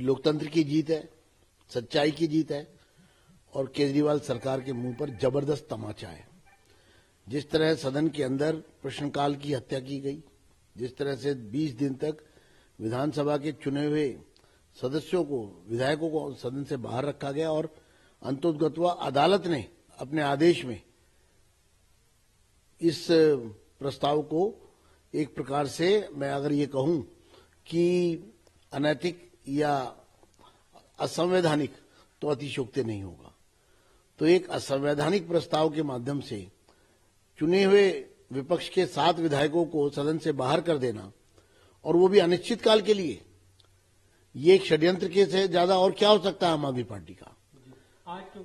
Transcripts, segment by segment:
लोकतंत्र की जीत है, सच्चाई की जीत है और केजरीवाल सरकार के मुंह पर जबरदस्त तमाचा है। जिस तरह सदन के अंदर प्रश्नकाल की हत्या की गई, जिस तरह से 20 दिन तक विधानसभा के चुने हुए सदस्यों को, विधायकों को सदन से बाहर रखा गया और अंततोगत्वा अदालत ने अपने आदेश में इस प्रस्ताव को एक प्रकार से, मैं अगर ये कहूं कि अनैतिक या असंवैधानिक, तो अतिशयोक्ति नहीं होगा। तो एक असंवैधानिक प्रस्ताव के माध्यम से चुने हुए विपक्ष के 7 विधायकों को सदन से बाहर कर देना, और वो भी अनिश्चित काल के लिए, ये एक षड्यंत्र के से ज्यादा और क्या हो सकता है आम आदमी पार्टी का।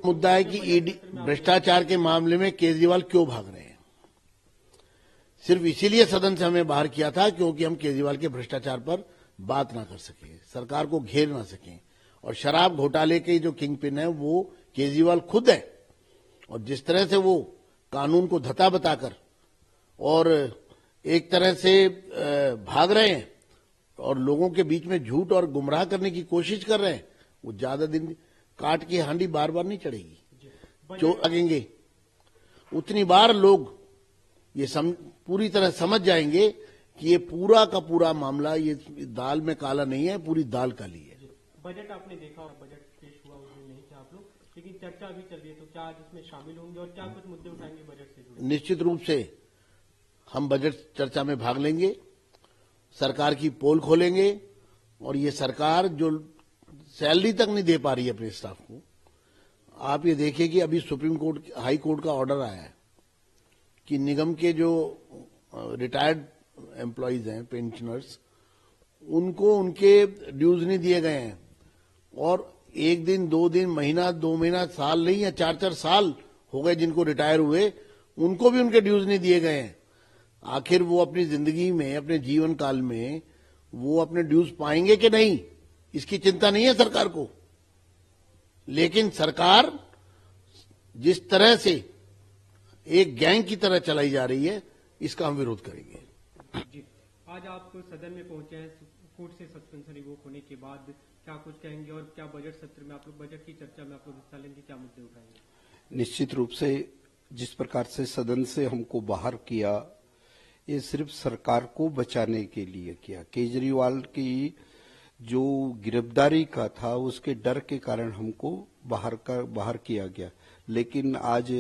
मुद्दा है कि ईडी भ्रष्टाचार के मामले में केजरीवाल क्यों भाग रहे हैं। सिर्फ इसीलिए सदन से हमें बाहर किया था क्योंकि हम केजरीवाल के भ्रष्टाचार पर बात ना कर सके, सरकार को घेर ना सकें। और शराब घोटाले के जो किंग पिन है वो केजरीवाल खुद है, और जिस तरह से वो कानून को धता बताकर और एक तरह से भाग रहे हैं और लोगों के बीच में झूठ और गुमराह करने की कोशिश कर रहे हैं, वो ज्यादा दिन काट की हांडी बार बार नहीं चढ़ेगी। जो लगेंगे उतनी बार लोग ये पूरी तरह समझ जाएंगे कि ये पूरा का पूरा मामला, ये दाल में काला नहीं है, पूरी दाल काली है। बजट आपने देखा और बजट पेश हुआ, उसमें नहीं थे आप लोग, लेकिन चर्चा अभी चल रही है, तो क्या आज इसमें शामिल होंगे और क्या कुछ मुद्दे उठाएंगे बजट से जुड़े? निश्चित रूप से हम बजट चर्चा में भाग लेंगे, सरकार की पोल खोलेंगे, और ये सरकार जो सैलरी तक नहीं दे पा रही है अपने स्टाफ को। आप ये देखिए कि अभी सुप्रीम कोर्ट, हाई कोर्ट का ऑर्डर आया है कि निगम के जो रिटायर्ड एम्प्लॉइज हैं, पेंशनर्स, उनको उनके ड्यूज नहीं दिए गए हैं, और 1 दिन, 2 दिन, महीना, 2 महीना, साल नहीं है, 4-4 साल हो गए जिनको रिटायर हुए, उनको भी उनके ड्यूज नहीं दिए गए हैं। आखिर वो अपनी जिंदगी में, अपने जीवन काल में वो अपने ड्यूज पाएंगे कि नहीं, इसकी चिंता नहीं है सरकार को। लेकिन सरकार जिस तरह से एक गैंग की तरह चलाई जा रही है, इसका हम विरोध करेंगे। जी, आज आप सदन में पहुंचे हैं, कोर्ट से सस्पेंशन रिवोक होने के बाद क्या कुछ कहेंगे और क्या बजट सत्र में आप लोग, बजट की चर्चा में आप लोग हिस्सा लेंगे, क्या मुद्दे उठाएंगे? निश्चित रूप से जिस प्रकार से सदन से हमको बाहर किया, ये सिर्फ सरकार को बचाने के लिए किया। केजरीवाल की जो गिरफ्तारी का था उसके डर के कारण हमको बाहर किया गया। लेकिन आज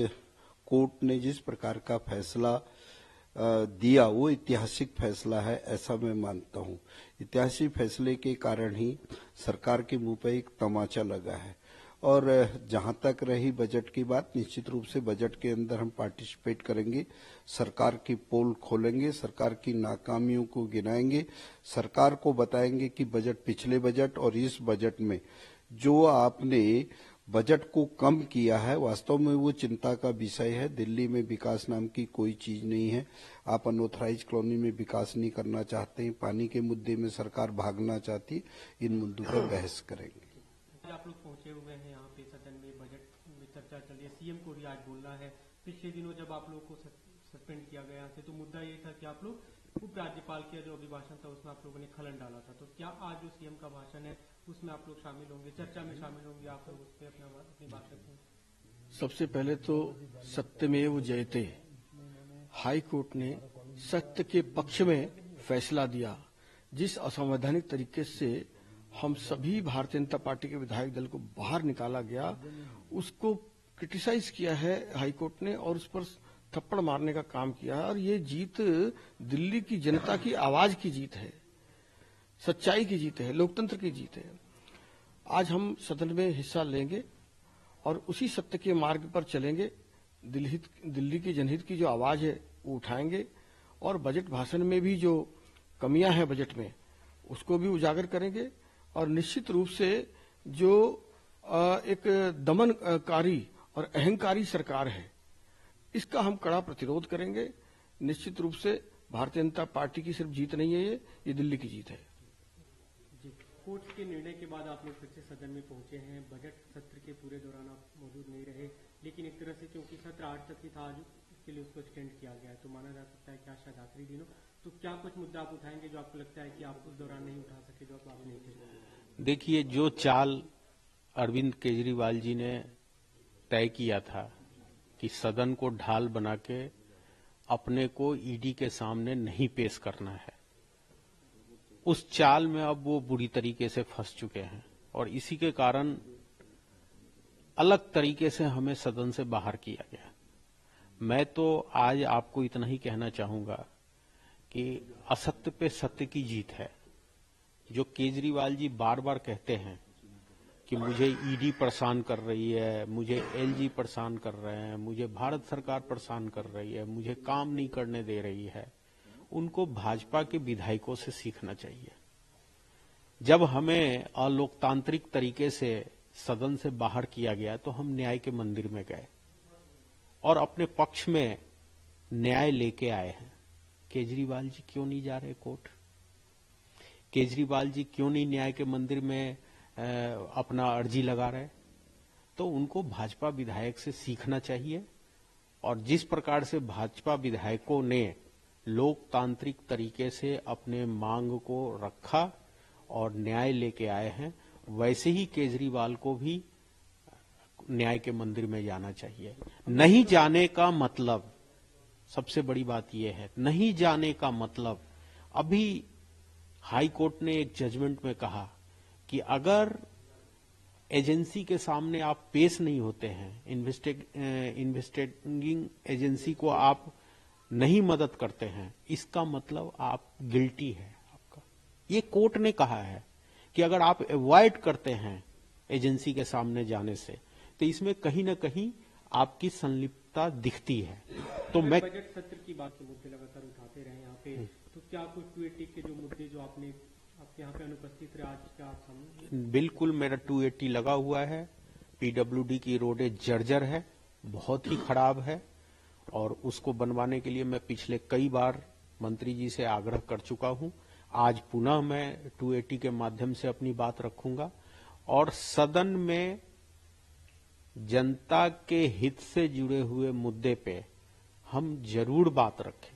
कोर्ट ने जिस प्रकार का फैसला दिया वो ऐतिहासिक फैसला है, ऐसा मैं मानता हूं। ऐतिहासिक फैसले के कारण ही सरकार के मुंह पे एक तमाचा लगा है। और जहां तक रही बजट की बात, निश्चित रूप से बजट के अंदर हम पार्टिसिपेट करेंगे, सरकार की पोल खोलेंगे, सरकार की नाकामियों को गिनाएंगे, सरकार को बताएंगे कि बजट, पिछले बजट और इस बजट में जो आपने बजट को कम किया है, वास्तव में वो चिंता का विषय है। दिल्ली में विकास नाम की कोई चीज नहीं है। आप अनऑथराइज कॉलोनी में विकास नहीं करना चाहते हैं, पानी के मुद्दे में सरकार भागना चाहती। इन मुद्दों पर बहस करेंगे। आप लोग पहुंचे हुए हैं यहाँ पे सदन में, बजट में चर्चा चल रही है, सीएम को भी आज बोलना है। पिछले दिनों जब आप लोगों को सस्पेंड किया गया था तो मुद्दा ये था कि आप लोग उपराज्यपाल का जो अभिभाषण था उसमें आप लोगों ने खलन डाला था। तो क्या आज जो सीएम का भाषण है उसमें आप लोग शामिल होंगे, चर्चा में शामिल होंगे, आप लोग उस पर अपनी बात रखते हैं? सबसे पहले तो सत्यमेव जयते, हाई कोर्ट ने सत्य के पक्ष में फैसला दिया। जिस असंवैधानिक तरीके से हम सभी भारतीय जनता पार्टी के विधायक दल को बाहर निकाला गया, उसको क्रिटिसाइज किया है हाई कोर्ट ने और उस पर थप्पड़ मारने का काम किया है। और ये जीत दिल्ली की जनता की आवाज की जीत है, सच्चाई की जीत है, लोकतंत्र की जीत है। आज हम सदन में हिस्सा लेंगे और उसी सत्य के मार्ग पर चलेंगे। दिल्ली की जनहित की जो आवाज है वो उठाएंगे और बजट भाषण में भी जो कमियां हैं बजट में उसको भी उजागर करेंगे। और निश्चित रूप से जो एक दमनकारी और अहंकारी सरकार है, इसका हम कड़ा प्रतिरोध करेंगे। निश्चित रूप से भारतीय जनता पार्टी की सिर्फ जीत नहीं है, ये दिल्ली की जीत है। कोर्ट के निर्णय के बाद आप लोग फिर से सदन में पहुंचे हैं। बजट सत्र के पूरे दौरान आप मौजूद नहीं रहे, लेकिन एक तरह से क्योंकि सत्र आज तक ही था, आज इसके लिए उसको एक्सटेंड किया गया है, तो माना जा सकता है कि आज शायद आखिरी दिन हो। तो क्या कुछ मुद्दा आप उठाएंगे जो आपको लगता है कि आप उस दौरान नहीं उठा सके, जो आप नहीं थे? देखिए, जो चाल अरविंद केजरीवाल जी ने तय किया था कि सदन को ढाल बना के अपने को ईडी के सामने नहीं पेश करना है, उस चाल में अब वो बुरी तरीके से फंस चुके हैं और इसी के कारण अलग तरीके से हमें सदन से बाहर किया गया। मैं तो आज आपको इतना ही कहना चाहूंगा कि असत्य पे सत्य की जीत है। जो केजरीवाल जी बार बार कहते हैं कि मुझे ईडी परेशान कर रही है, मुझे एलजी परेशान कर रहे हैं, मुझे भारत सरकार परेशान कर रही है, मुझे काम नहीं करने दे रही है, उनको भाजपा के विधायकों से सीखना चाहिए। जब हमें अलोकतांत्रिक तरीके से सदन से बाहर किया गया तो हम न्याय के मंदिर में गए और अपने पक्ष में न्याय लेके आए हैं। केजरीवाल जी क्यों नहीं जा रहे कोर्ट? केजरीवाल जी क्यों नहीं न्याय के मंदिर में अपना अर्जी लगा रहे? तो उनको भाजपा विधायक से सीखना चाहिए और जिस प्रकार से भाजपा विधायकों ने लोकतांत्रिक तरीके से अपने मांग को रखा और न्याय लेके आए हैं, वैसे ही केजरीवाल को भी न्याय के मंदिर में जाना चाहिए। नहीं जाने का मतलब, सबसे बड़ी बात यह है, नहीं जाने का मतलब, अभी हाई कोर्ट ने एक जजमेंट में कहा कि अगर एजेंसी के सामने आप पेश नहीं होते हैं, इन्वेस्टिगेटिंग एजेंसी को आप नहीं मदद करते हैं, इसका मतलब आप गिल्टी है आपका। ये कोर्ट ने कहा है कि अगर आप अवॉइड करते हैं एजेंसी के सामने जाने से तो इसमें कहीं ना कहीं आपकी संलिप्तता दिखती है। तो मैं बजट सत्र की बात के मुद्दे लगातार उठाते रहे यहाँ पे, तो क्या आपको 280 के जो मुद्दे जो आपने आपके यहाँ पे अनुपस्थित रहे, आज क्या आप समझ? बिल्कुल, मेरा 280 लगा हुआ है। पीडब्ल्यूडी की रोडें जर्जर है, बहुत ही खराब है और उसको बनवाने के लिए मैं पिछले कई बार मंत्री जी से आग्रह कर चुका हूं। आज पुनः मैं 280 के माध्यम से अपनी बात रखूंगा और सदन में जनता के हित से जुड़े हुए मुद्दे पे हम जरूर बात रखें।